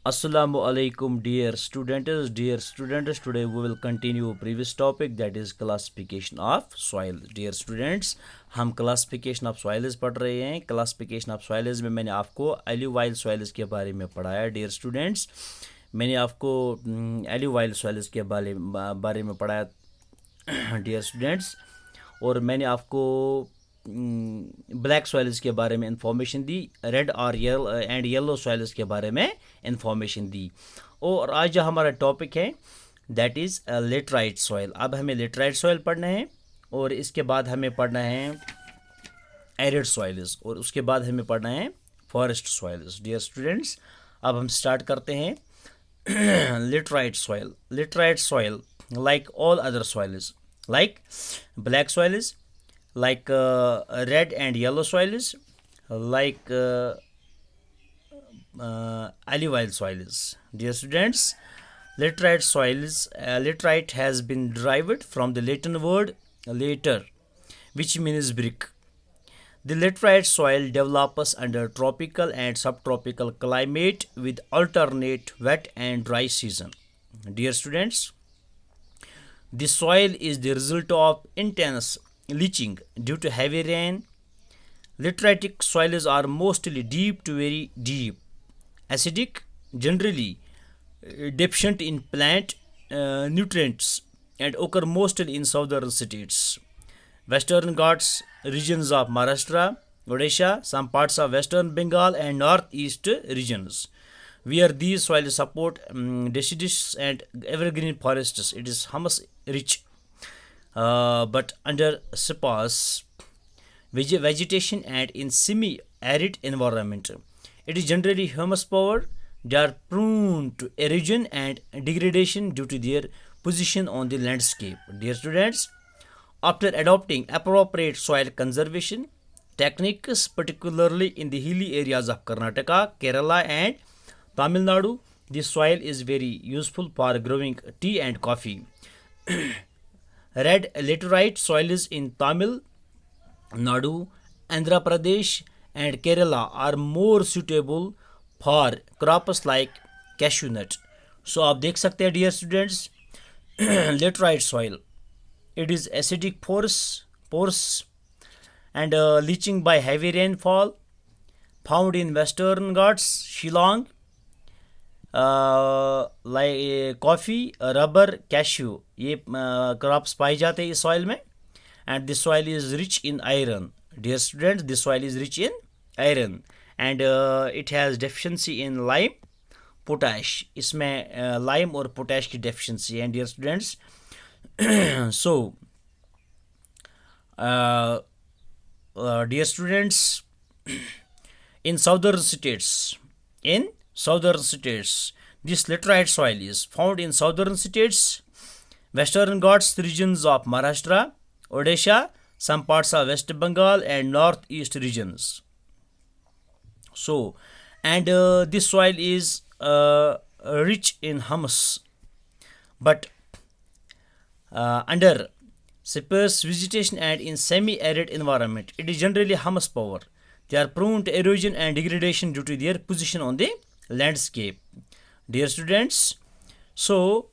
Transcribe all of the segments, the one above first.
Assalamu alaikum, dear students. Dear students, today we will continue previous topic, that is classification of soil. Dear students, हम classification of soils पढ़ रहे हैं. Classification of soils में मैंने आपको alluvial soils के बारे में पढ़ाया. Dear students, मैंने आपको alluvial soils के बारे में पढ़ाया. Dear students, और मैंने आपको ब्लैक सॉइल्स के बारे में इंफॉर्मेशन दी, रेड और येलो सॉइल्स के बारे में इंफॉर्मेशन दी. और आज जो हमारा टॉपिक है दैट इज़ लेटराइट सॉइल. अब हमें लेटराइट सॉइल पढ़ना है और इसके बाद हमें पढ़ना है एरिड सॉइल्स और उसके बाद हमें पढ़ना है फॉरेस्ट सॉइल्स. डियर स्टूडेंट्स, अब हम स्टार्ट करते हैं. Laterite soil. Laterite soil like all other soils, like black soils, like red and yellow soils, like alluvial soils. Dear students, laterite soils, laterite has been derived from the Latin word later, which means brick. The laterite soil develops under tropical and subtropical climate with alternate wet and dry season. Dear students, the soil is the result of intense leaching due to heavy rain. Lateritic soils are mostly deep to very deep, acidic, generally deficient in plant nutrients, and occur mostly in southern states, Western Ghats regions of Maharashtra, Odisha, some parts of Western Bengal, and Northeast regions. Where these soils support deciduous and evergreen forests, it is humus rich, but under sparse vegetation and in semi-arid environment. It is generally humus powered. They are prone to erosion and degradation due to their position on the landscape. Dear students, after adopting appropriate soil conservation techniques, particularly in the hilly areas of Karnataka, Kerala, and Tamil Nadu, this soil is very useful for growing tea and coffee. Red laterite soils in Tamil Nadu, Andhra Pradesh, and Kerala are more suitable for crops like cashew nut. So आप देख सकते हैं dear students, laterite soil. It is acidic porous and leaching by heavy rainfall, found in Western Ghats, Shillong, like coffee, rubber, cashew, ये crops पाए जाते हैं इस soil में. And this soil is rich in iron. Dear student, this soil is rich in iron and it has deficiency in lime, potash. इसमें lime और potash की deficiency है. Dear students, so dear students, in southern states, this laterite soil is found in southern states, Western Ghats regions of Maharashtra, Odisha, some parts of West Bengal, and Northeast regions. So, and this soil is rich in humus, but under sparse vegetation and in semi-arid environment, it is generally humus power. They are prone to erosion and degradation due to their position on the landscape. Dear students, so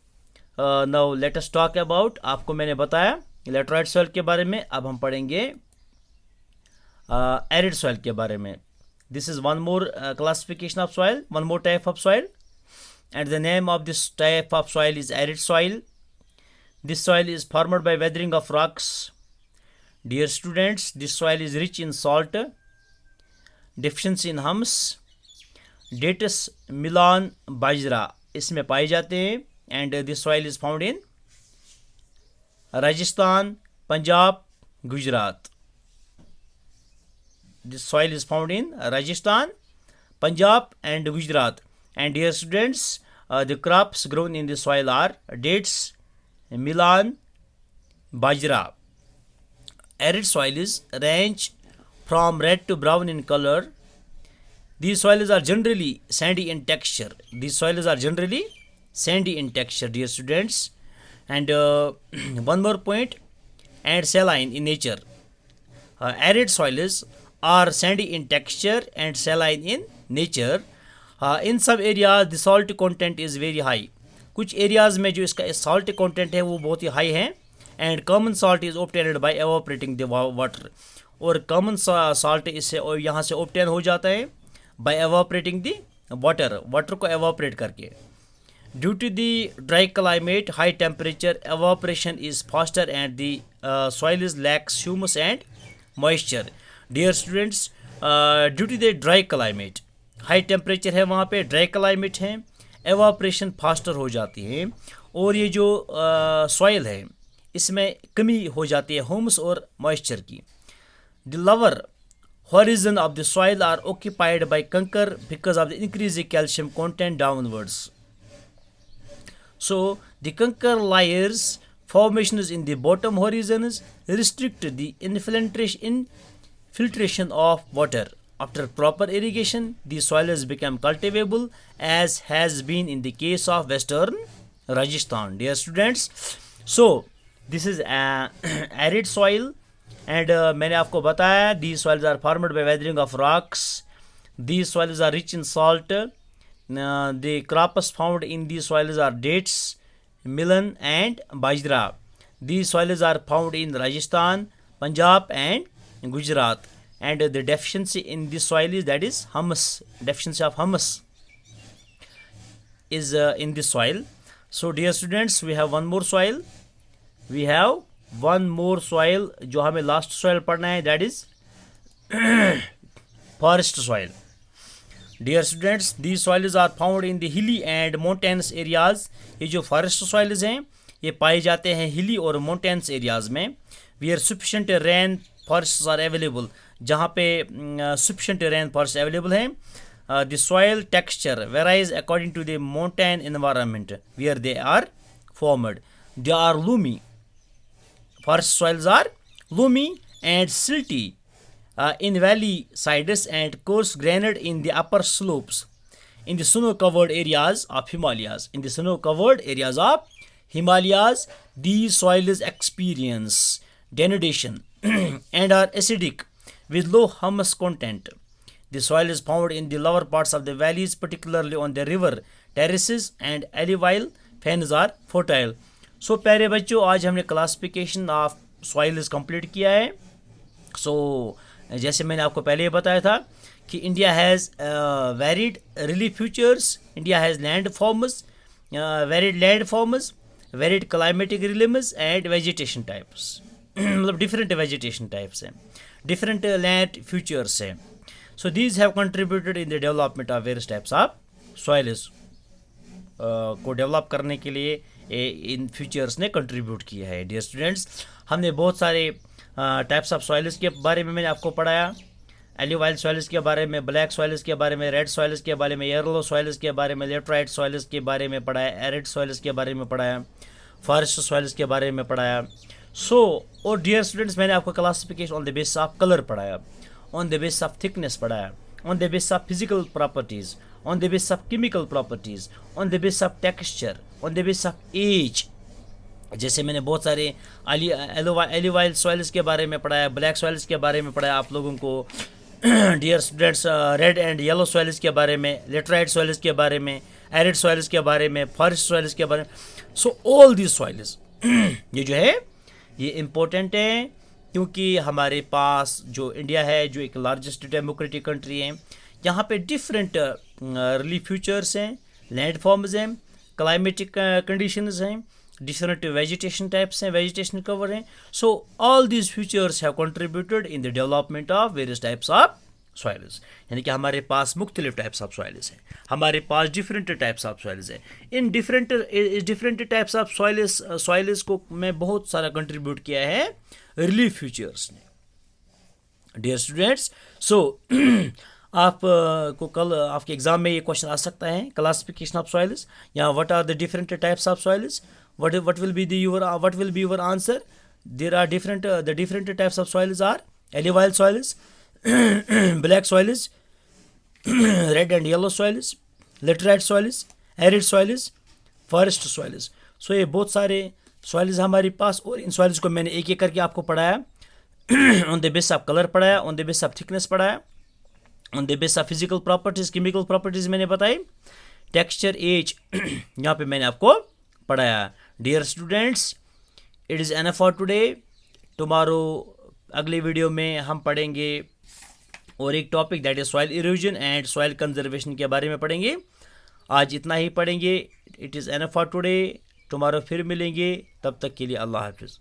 now let us talk about, आपको मैंने बताया laterite soil के बारे में. अब हम पढ़ेंगे arid soil के बारे में. This is one more classification of soil, one more type of soil, and the name of this type of soil is arid soil. This soil is formed by weathering of rocks. Dear students, this soil is rich in salt, deficiency in humus, datus, milan, bajra इसमें पाए जाते हैं. And this soil is found in Rajasthan, Punjab, Gujarat. This soil is found in Rajasthan, Punjab, and Gujarat. And dear students, the crops grown in this soil are dates, milan, bajra. Arid soils range from red to brown in color. These soils are generally sandy in texture. Dear students. And one more point, and saline in nature. Arid soils are sandy in texture and saline in nature. इन सब areas the salt content is very high, कुछ areas में जो इसका salt content है वो बहुत ही हाई है। And common salt is obtained by evaporating the water, और कॉमन सॉल्ट इससे यहाँ से ऑब्टेन हो जाता है बाय एवापोरेटिंग द वाटर को एवापोरेट करके। Due to the dry climate high temperature evaporation is faster and the soil is lacks humus and moisture. Dear students, due to the dry climate, high temperature है वहाँ पे, dry climate है, evaporation faster हो जाती है, और ये जो सॉइल है इसमें कमी हो जाती है ह्यूमस और मॉइस्चर की। The lower horizon of the soil are occupied by conker because of the increased calcium content downwards. So the conker layers formations in the bottom horizons restrict the infiltration of water. After proper irrigation, the soil has become cultivable, as has been in the case of western Rajasthan. Dear students, so this is arid soil. And मैंने आपको बताया these soils are formed by weathering of rocks. These soils are rich in salt. The crops found in these soils are dates, melon and bajra. These soils are found in Rajasthan, Punjab and Gujarat. And the deficiency in this soil is, that is humus. Deficiency of humus is in this soil. So dear students, we have one more soil. We have one more soil जो हमें last soil पढ़ना है, that is forest soil. Dear students, these soils are found in the hilly and mountains areas. ये जो forest soils हैं ये पाए जाते हैं हिली और माउंटेन्स एरियाज में. Where sufficient rain forest are available, जहाँ पे सफिशेंट रेन फॉरेस्ट अवेलेबल हैं. The soil texture varies according to the mountain environment where they are formed. They are loamy. Forest soils are loamy and silty in valley sides and coarse granite in the upper slopes. In the snow-covered areas of Himalayas, these soils experience denudation and are acidic with low humus content. The soil is found in the lower parts of the valleys, particularly on the river terraces, and alluvial fens are fertile. सो प्यारे बच्चों, आज हमने classification of soils complete किया है. सो जैसे मैंने आपको पहले ही बताया था कि India has varied relief features, India has land forms, varied land forms, varied climatic realms and vegetation types. मतलब डिफरेंट वेजिटेशन टाइप्स हैं, डिफरेंट लैंड फीचर्स हैं. So these have contributed in the development of various types of soils. को develop करने के लिए इन features ने contribute किया है. डियर स्टूडेंट्स, हमने बहुत सारे टाइप्स ऑफ सॉइल्स के बारे में मैंने आपको पढ़ाया. एल्यूवाइल सॉइल्स के बारे में, ब्लैक सॉइल्स के बारे में, रेड सॉइल्स के बारे में, येलो सॉइल्स के बारे में, लेटराइट सॉइल्स के बारे में पढ़ाया, एरिड सॉइल्स के बारे में पढ़ाया, फॉरेस्ट सॉइल्स के बारे में पढ़ाया. सो और डियर स्टूडेंट्स, मैंने आपको classification on the basis of colour पढ़ाया, on the basis of thickness पढ़ाया, on the basis of physical properties, on the basis of chemical properties, on the basis of texture, on the basis of age. जैसे मैंने बहुत सारे एल्यूवाइल soils के बारे में पढ़ाया, ब्लैक सॉइल्स के बारे में पढ़ाया आप लोगों को. Dear students, red and yellow soils के बारे में, लेटराइट सॉइल्स के बारे में, एरिड सॉइल्स के बारे में, फॉरेस्ट सॉइल्स के बारे में. सो ऑल दीज सॉइल्स ये जो है ये इम्पोर्टेंट है, क्योंकि हमारे पास जो इंडिया है, जो एक लार्जेस्ट डेमोक्रेटिक कंट्री है, यहाँ पे डिफरेंट रिलीफ फीचर्स हैं, लैंड फॉर्म्स हैं, क्लाइमेटिक कंडीशंस हैं, डिफरेंट वेजिटेशन टाइप्स हैं, वेजिटेशन कवर हैं. So all these features have contributed in the development of various types of soils. यानी कि हमारे पास मुख्तलिफ टाइप्स ऑफ सॉइल्स हैं, हमारे पास डिफरेंट टाइप्स ऑफ सॉइल्स हैं. In different types of soils को मैं बहुत सारा कंट्रीब्यूट किया है रिलीफ फीचर्स ने. डियर स्टूडेंट्स, सो आप को कल आपके एग्जाम में ये क्वेश्चन आ सकता है, क्लासिफिकेशन ऑफ सॉइल्स, या what are the different types of soils, what will be your answer. There are different types of soils are alluvial soils, black soils, red and yellow soils, laterite soils, arid soils, forest soils. So ये बहुत सारे soils हमारे पास, और इन soils को मैंने एक एक करके आपको पढ़ाया. On the base of colour पढ़ाया, on the base of thickness पढ़ाया, on the base of physical properties, chemical properties मैंने बताई, टेक्सचर, एज यहाँ पे मैंने आपको पढ़ाया। Dear students, it is enough for today. Tomorrow अगले वीडियो में हम पढ़ेंगे और एक topic that is soil erosion and soil conservation के बारे में पढ़ेंगे। आज इतना ही पढ़ेंगे। It is enough for today. Tomorrow फिर मिलेंगे, तब तक के लिए अल्लाह हाफिज़।